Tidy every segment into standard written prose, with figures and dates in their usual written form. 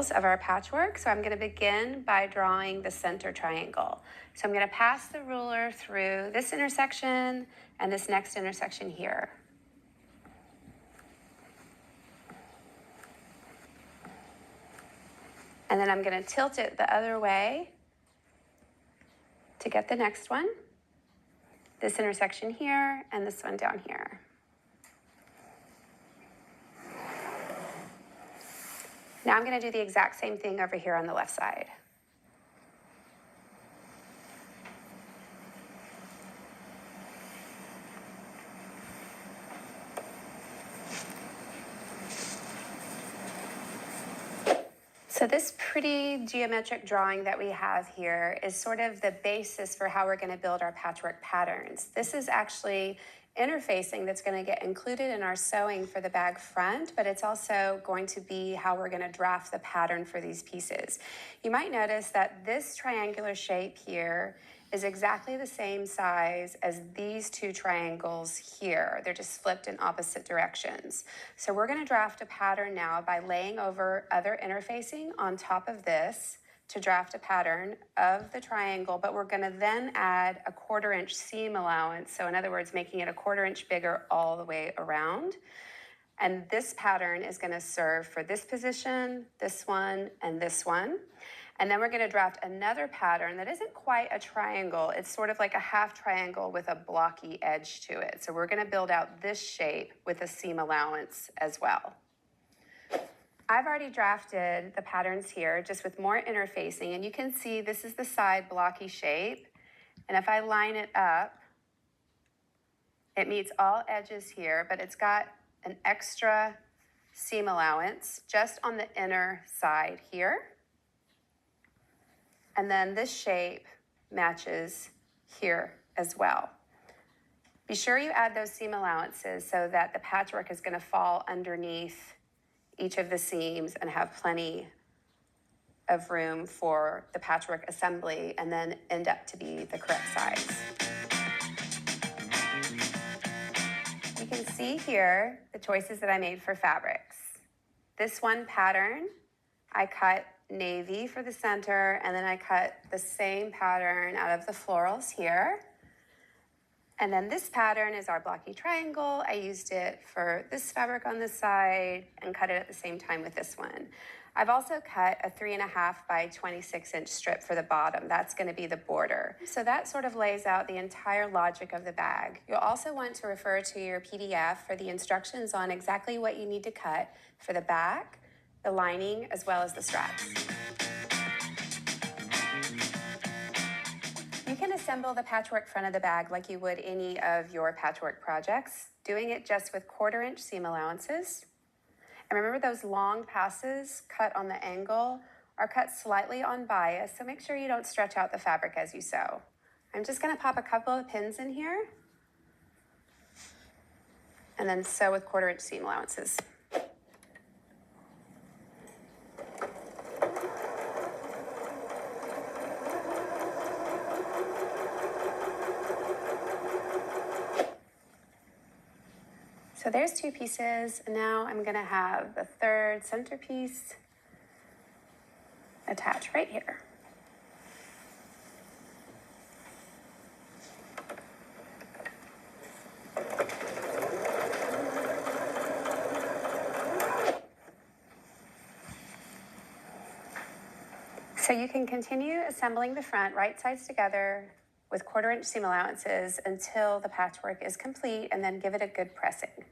of our patchwork. So I'm going to begin by drawing the center triangle. So I'm going to pass the ruler through this intersection and this next intersection here. And then I'm going to tilt it the other way to get the next one. This intersection here and this one down here. Now I'm going to do the exact same thing over here on the left side. So this pretty geometric drawing that we have here is sort of the basis for how we're going to build our patchwork patterns. This is actually interfacing that's going to get included in our sewing for the bag front, but it's also going to be how we're going to draft the pattern for these pieces. You might notice that this triangular shape here is exactly the same size as these two triangles here. They're just flipped in opposite directions. So we're going to draft a pattern now by laying over other interfacing on top of this to draft a pattern of the triangle, but we're going to then add a 1/4 inch seam allowance. So in other words, making it a 1/4 inch bigger all the way around. And this pattern is going to serve for this position, this one, and this one. And then we're going to draft another pattern that isn't quite a triangle. It's sort of like a half triangle with a blocky edge to it. So we're going to build out this shape with a seam allowance as well. I've already drafted the patterns here just with more interfacing, and you can see this is the side blocky shape. And if I line it up, it meets all edges here, but it's got an extra seam allowance just on the inner side here. And then this shape matches here as well. Be sure you add those seam allowances so that the patchwork is going to fall underneath each of the seams and have plenty of room for the patchwork assembly and then end up to be the correct size. You can see here the choices that I made for fabrics. This one pattern, I cut navy for the center, and then I cut the same pattern out of the florals here. And then this pattern is our blocky triangle. I used it for this fabric on this side and cut it at the same time with this one. I've also cut a 3.5 by 26 inch strip for the bottom. That's going to be the border. So that sort of lays out the entire logic of the bag. You'll also want to refer to your PDF for the instructions on exactly what you need to cut for the back, the lining, as well as the straps. You can assemble the patchwork front of the bag like you would any of your patchwork projects, doing it just with 1/4 inch seam allowances. And remember, those long passes cut on the angle are cut slightly on bias, so make sure you don't stretch out the fabric as you sew. I'm just going to pop a couple of pins in here and then sew with 1/4 inch seam allowances. So there's 2 pieces, and now I'm going to have the third centerpiece attach right here. So you can continue assembling the front right sides together with 1/4 inch seam allowances until the patchwork is complete, and then give it a good pressing.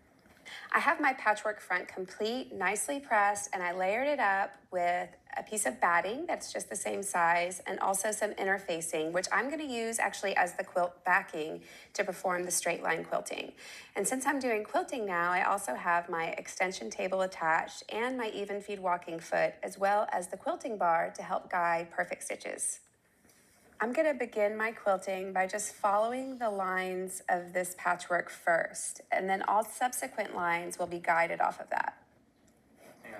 I have my patchwork front complete, nicely pressed, and I layered it up with a piece of batting that's just the same size and also some interfacing, which I'm going to use actually as the quilt backing to perform the straight line quilting. And since I'm doing quilting now, I also have my extension table attached and my even feed walking foot, as well as the quilting bar to help guide perfect stitches. I'm going to begin my quilting by just following the lines of this patchwork first, and then all subsequent lines will be guided off of that. Yeah.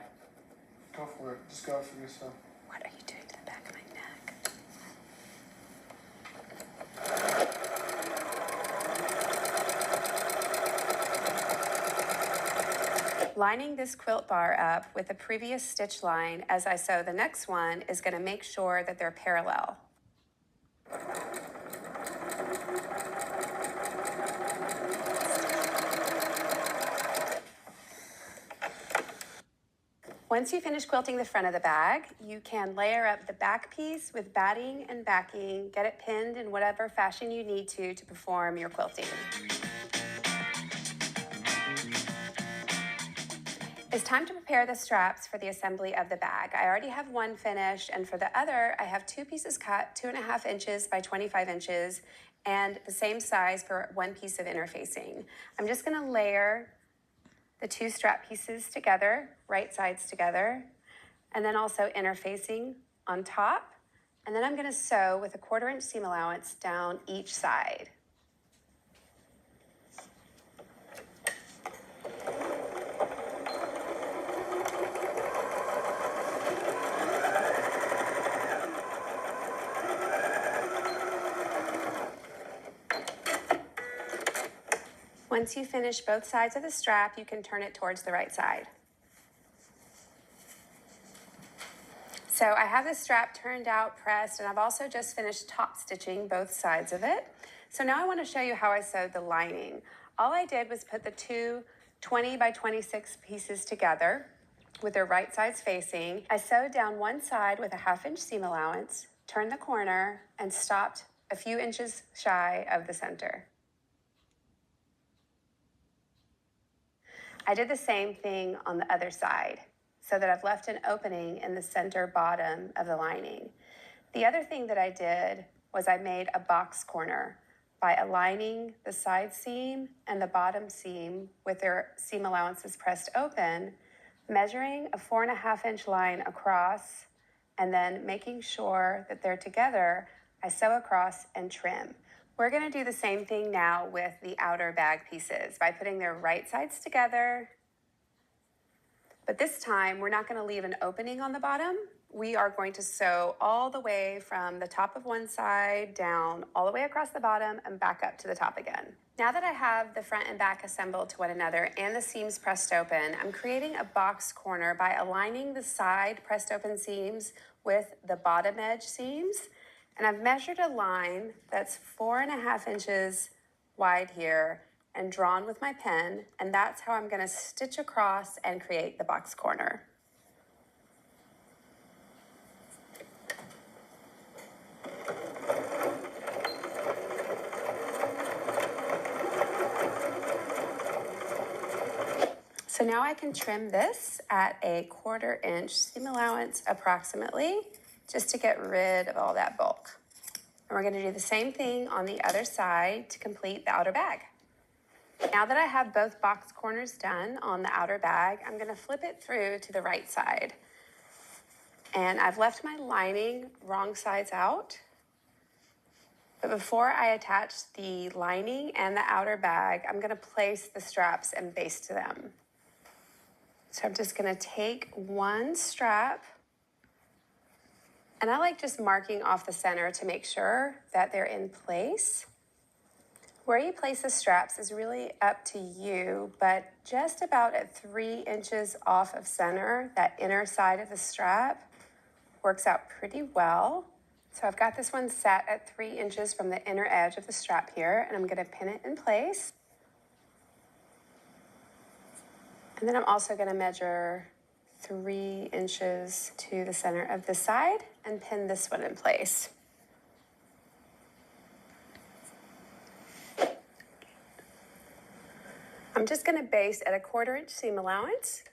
Go for it. Just go for yourself. What are you doing to the back of my neck? Lining this quilt bar up with the previous stitch line as I sew the next one is going to make sure that they're parallel. Once you finish quilting the front of the bag, you can layer up the back piece with batting and backing, get it pinned in whatever fashion you need to perform your quilting. It's time to prepare the straps for the assembly of the bag. I already have one finished, and for the other, I have two pieces cut 2.5 inches by 25 inches, and the same size for one piece of interfacing. I'm just gonna layer the two strap pieces together, right sides together, and then also interfacing on top. And then I'm gonna sew with a 1/4 inch seam allowance down each side. Once you finish both sides of the strap, you can turn it towards the right side. So I have this strap turned out, pressed, and I've also just finished top stitching both sides of it. So now I want to show you how I sewed the lining. All I did was put the two 20 by 26 pieces together with their right sides facing. I sewed down one side with a 1/2 inch seam allowance, turned the corner, and stopped a few inches shy of the center. I did the same thing on the other side so that I've left an opening in the center bottom of the lining. The other thing that I did was I made a box corner by aligning the side seam and the bottom seam with their seam allowances pressed open, measuring a 4.5 inch line across, and then making sure that they're together. I sew across and trim. We're going to do the same thing now with the outer bag pieces by putting their right sides together. But this time, we're not going to leave an opening on the bottom. We are going to sew all the way from the top of one side down, all the way across the bottom and back up to the top again. Now that I have the front and back assembled to one another and the seams pressed open, I'm creating a box corner by aligning the side pressed open seams with the bottom edge seams. And I've measured a line that's 4.5 inches wide here and drawn with my pen, and that's how I'm going to stitch across and create the box corner. So now I can trim this at a 1/4 inch seam allowance approximately, just to get rid of all that bulk. And we're going to do the same thing on the other side to complete the outer bag. Now that I have both box corners done on the outer bag, I'm going to flip it through to the right side. And I've left my lining wrong sides out. But before I attach the lining and the outer bag, I'm going to place the straps and baste them. So I'm just going to take one strap, and I like just marking off the center to make sure that they're in place. Where you place the straps is really up to you, but just about at 3 inches off of center, that inner side of the strap works out pretty well. So I've got this one set at 3 inches from the inner edge of the strap here, and I'm going to pin it in place. And then I'm also going to measure 3 inches to the center of the side and pin this one in place. I'm just going to baste at a 1/4 inch seam allowance.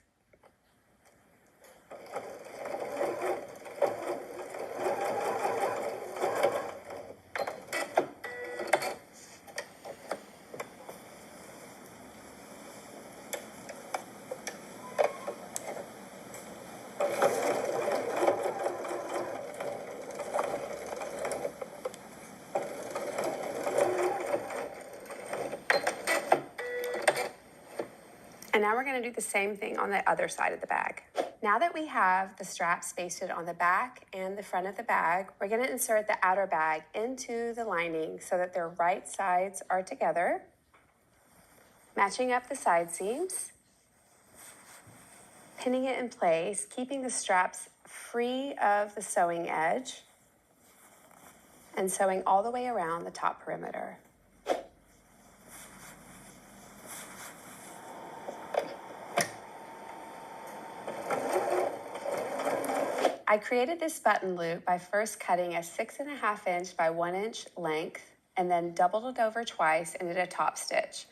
And now we're going to do the same thing on the other side of the bag. Now that we have the straps basted on the back and the front of the bag, we're going to insert the outer bag into the lining so that their right sides are together, matching up the side seams. pinning it in place, keeping the straps free of the sewing edge, and sewing all the way around the top perimeter. I created this button loop by first cutting a 6.5 inch by 1 inch length and then doubled it over twice and did a top stitch.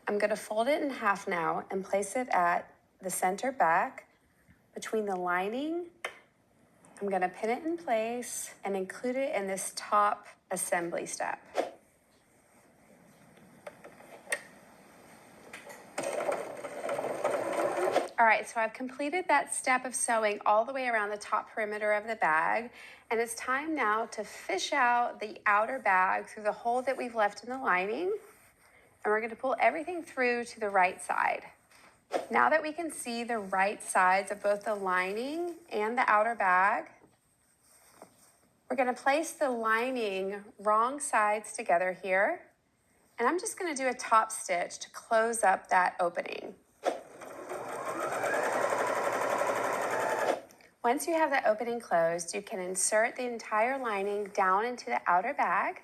I'm going to fold it in half now and place it at the center back between the lining. I'm going to pin it in place and include it in this top assembly step. All right, so I've completed that step of sewing all the way around the top perimeter of the bag, and it's time now to fish out the outer bag through the hole that we've left in the lining, and we're going to pull everything through to the right side. Now that we can see the right sides of both the lining and the outer bag, we're going to place the lining wrong sides together here, and I'm just going to do a top stitch to close up that opening. Once you have the opening closed, you can insert the entire lining down into the outer bag,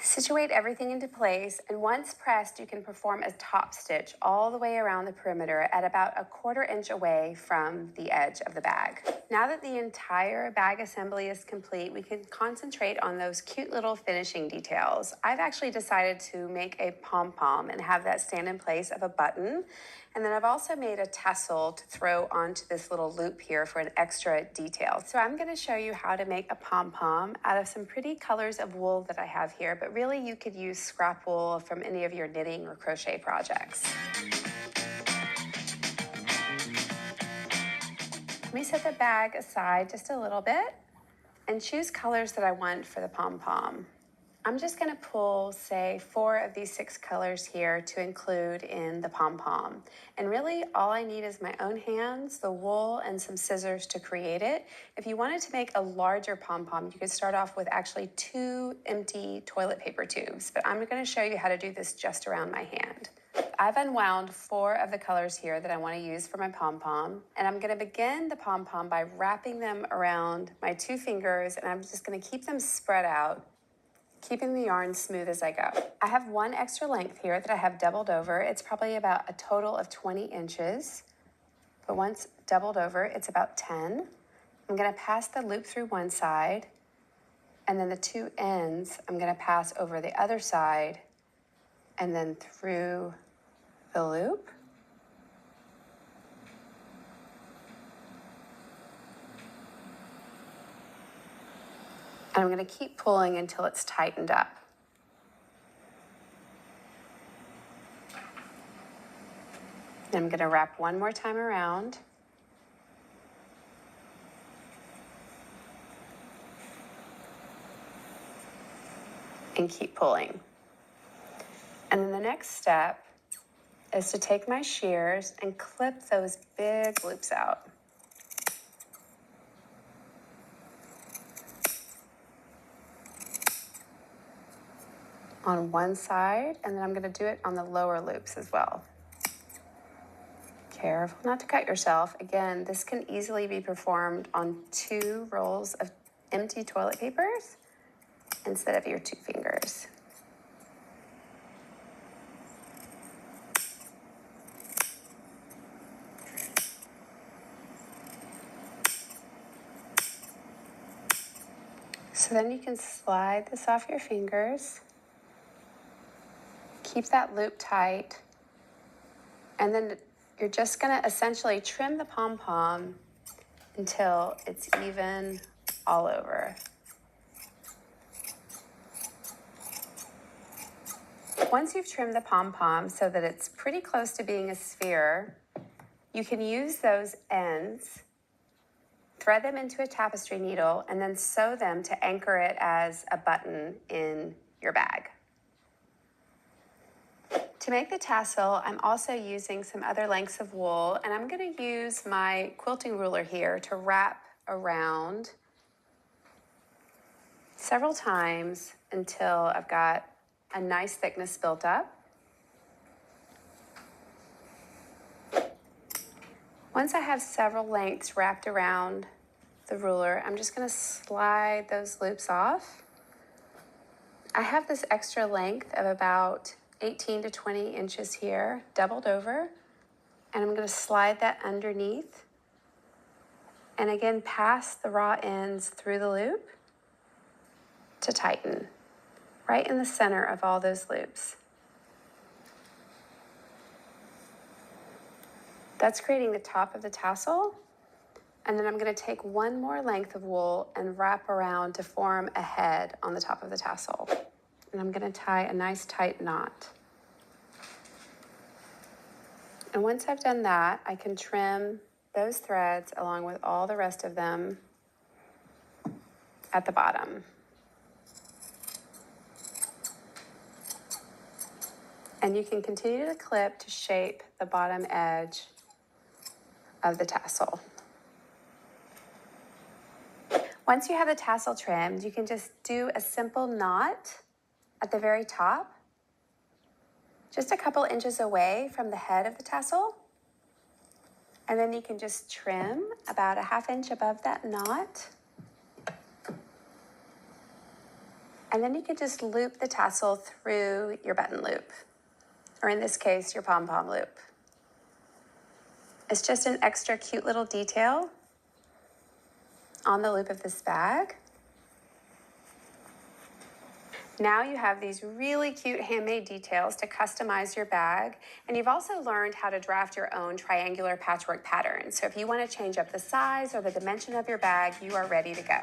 situate everything into place, and once pressed, you can perform a top stitch all the way around the perimeter at about 1/4 inch away from the edge of the bag. Now that the entire bag assembly is complete, we can concentrate on those cute little finishing details. I've actually decided to make a pom-pom and have that stand in place of a button. And then I've also made a tassel to throw onto this little loop here for an extra detail. So I'm going to show you how to make a pom-pom out of some pretty colors of wool that I have here, but really you could use scrap wool from any of your knitting or crochet projects. Let me set the bag aside just a little bit and choose colors that I want for the pom-pom. I'm just going to pull, say, 4 of these 6 colors here to include in the pom-pom. And really, all I need is my own hands, the wool, and some scissors to create it. If you wanted to make a larger pom-pom, you could start off with actually 2 empty toilet paper tubes. But I'm going to show you how to do this just around my hand. I've unwound 4 of the colors here that I want to use for my pom-pom. And I'm going to begin the pom-pom by wrapping them around my 2 fingers, and I'm just going to keep them spread out, keeping the yarn smooth as I go. I have 1 extra length here that I have doubled over. It's probably about a total of 20 inches, but once doubled over, it's about 10. I'm going to pass the loop through one side, and then the 2 ends, I'm going to pass over the other side, and then through the loop. And I'm going to keep pulling until it's tightened up. And I'm going to wrap 1 more time around. And keep pulling. And then the next step is to take my shears and clip those big loops out. On one side, and then I'm going to do it on the lower loops as well. Careful not to cut yourself. Again, this can easily be performed on 2 rolls of empty toilet papers instead of your 2 fingers. So then you can slide this off your fingers. Keep that loop tight, and then you're just going to essentially trim the pom-pom until it's even all over. Once you've trimmed the pom-pom so that it's pretty close to being a sphere, you can use those ends, thread them into a tapestry needle, and then sew them to anchor it as a button in your bag. To make the tassel, I'm also using some other lengths of wool, and I'm going to use my quilting ruler here to wrap around several times until I've got a nice thickness built up. Once I have several lengths wrapped around the ruler, I'm just going to slide those loops off. I have this extra length of about 18 to 20 inches here, doubled over, and I'm going to slide that underneath. And again, pass the raw ends through the loop to tighten, right in the center of all those loops. That's creating the top of the tassel. And then I'm going to take one more length of wool and wrap around to form a head on the top of the tassel. And I'm going to tie a nice tight knot. And once I've done that, I can trim those threads along with all the rest of them at the bottom. And you can continue to clip to shape the bottom edge of the tassel. Once you have the tassel trimmed, you can just do a simple knot at the very top, just a couple inches away from the head of the tassel. And then you can just trim about a ½ inch above that knot. And then you can just loop the tassel through your button loop, or in this case, your pom-pom loop. It's just an extra cute little detail on the loop of this bag. Now you have these really cute handmade details to customize your bag, and you've also learned how to draft your own triangular patchwork pattern. So if you want to change up the size or the dimension of your bag, you are ready to go.